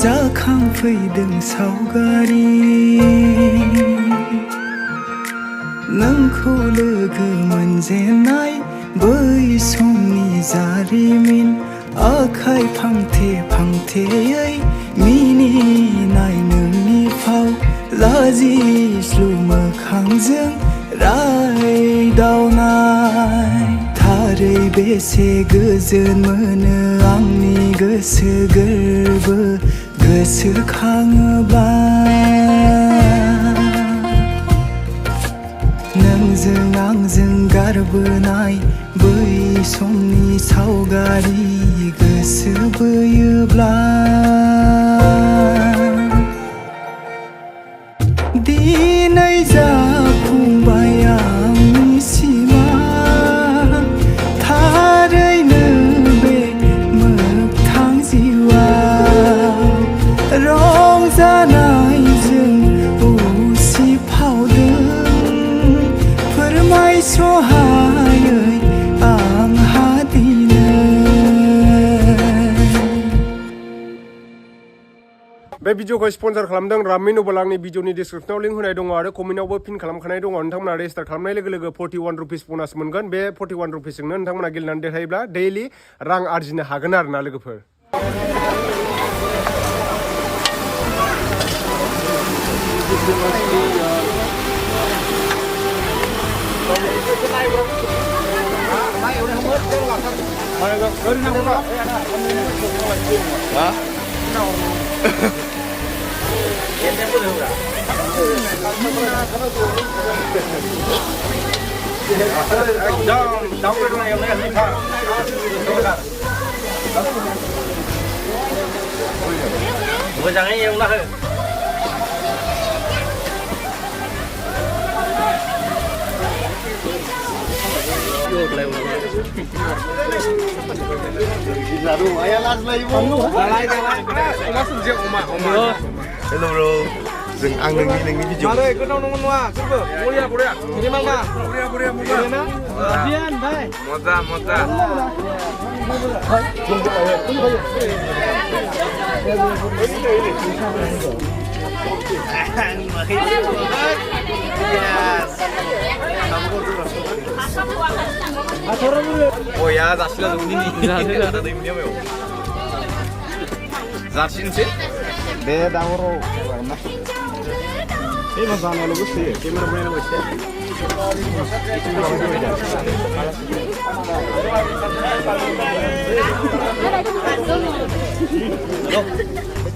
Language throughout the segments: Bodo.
जाखांफैदों सावगारि नोंखौ लोगो मोनजेननाय बै समनि जारिमिन आखाइ फांथे फांथेयै मिनिनाय नोंनि फाव लाजिस्लु मोखांजों रायदावनाय थारै बेसे गोजोन मोनो आंनि गोसो गोरबो गोसोखाङोब्ला नोंजों आंजों गारबोनाय बै समनि सावगारि गोसो बोयोब्ला दिनै जाफुंबाय आंनि सिमां थारैनो बे मोगथां जिउआव रंजानायजों उसिफावदों फोरमायस'हायै आंहा दिनै बे भिडिअखौ स्पन्सर खालामदों राम्मी नभेल आंनि भिडिअनि डिसक्रिप्शनाव लिंक होनाय दङ आरो कमेन्टआवबो पिन खालामखानाय दङ नोंथांमोना रेजिस्टार खालामनाय लोगो लोगो 41 रुपिस ब'नास मोनगोन बे 41 रुपिसजोंनो नोंथांमोना गेलेनानै देरहायोब्ला डेइलि रां आरजिनो हागोन आरोना लोगोफोर मोजाङै एवना हो Hello bro, जों आं नोंनि भिडिअ मालै गोथाव नंगौ नङा सोरबो बरिया बरिया ini मा बरिया बरिया मोजां Dian भाइ मजा मजा Oh ya, जासिला जोंनि जासिला दैमनिया बेयाव जासिनसै बे दावराव मा ए मा जानायाल' गोसो केमेरा बायनांगौ एसे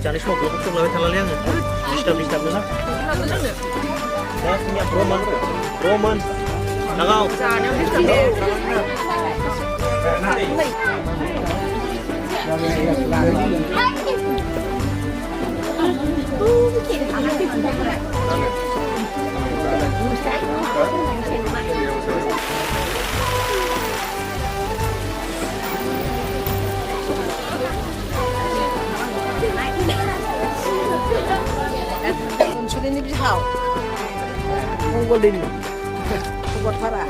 जानाय समाव बेखौ सोंलाबाय थानानै आङो डिस्टार्ब नोङा दा जोंनिया रमान नागाव जानायाव Ini bisa Mongolin buat para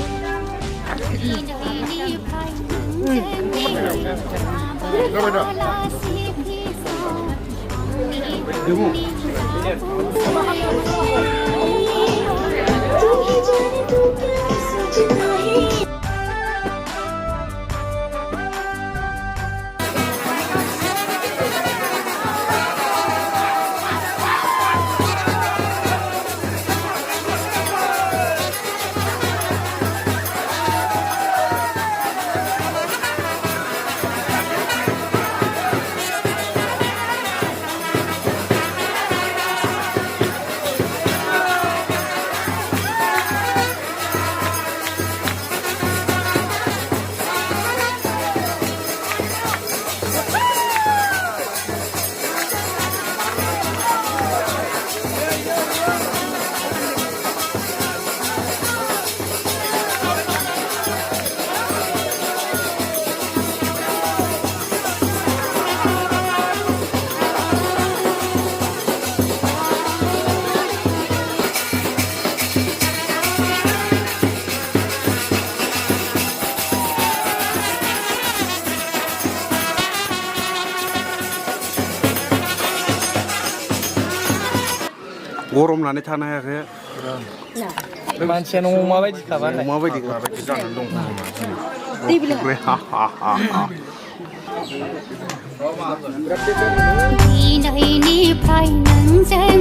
गरम लानानै थानो हायाखै मानसियानो अमा बायदि खाबा अमा बायदि जानानै दं दिनैनिफ्राय नोंजों